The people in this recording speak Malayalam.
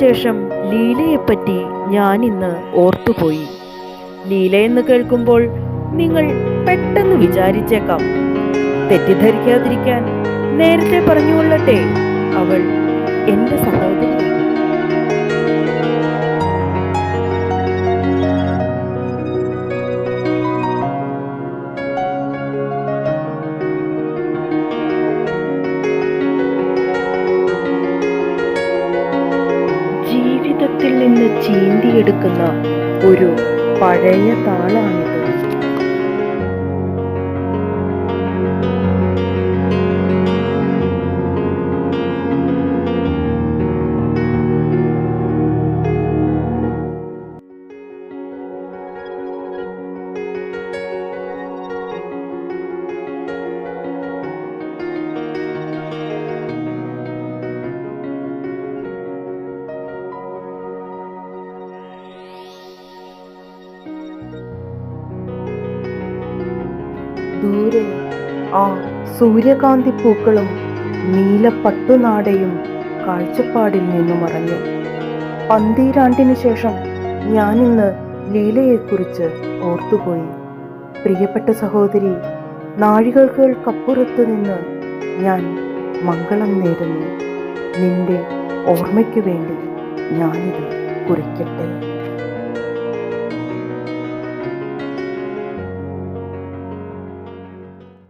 ശേഷം ലീലയെപ്പറ്റി ഞാൻ ഇന്ന് ഓർത്തുപോയി. ലീലയെന്ന് കേൾക്കുമ്പോൾ നിങ്ങൾ പെട്ടെന്ന് വിചാരിച്ചേക്കാം, തെറ്റിദ്ധരിക്കാതിരിക്കാൻ നേരത്തെ പറഞ്ഞുകൊള്ളട്ടെ, അവൾ എൻ്റെ സഹോദരി. ജീവിതത്തിൽ നിന്ന് ചീന്തിയെടുക്കുന്ന ഒരു പഴയ താളാണിത്. ദൂരെ ആ സൂര്യകാന്തി പൂക്കളും നീലപ്പട്ടുനാടയും കാഴ്ചപ്പാടിൽ നിന്നു മറഞ്ഞു. 12 ശേഷം ഞാനിന്ന് ലീലയെക്കുറിച്ച് ഓർത്തുപോയി. പ്രിയപ്പെട്ട സഹോദരി, നാഴികകൾക്കപ്പുറത്തു നിന്ന് ഞാൻ മംഗളം നേരുന്നു. നിന്റെ ഓർമ്മയ്ക്കു വേണ്ടി ഞാനിത് കുറിക്കട്ടെ.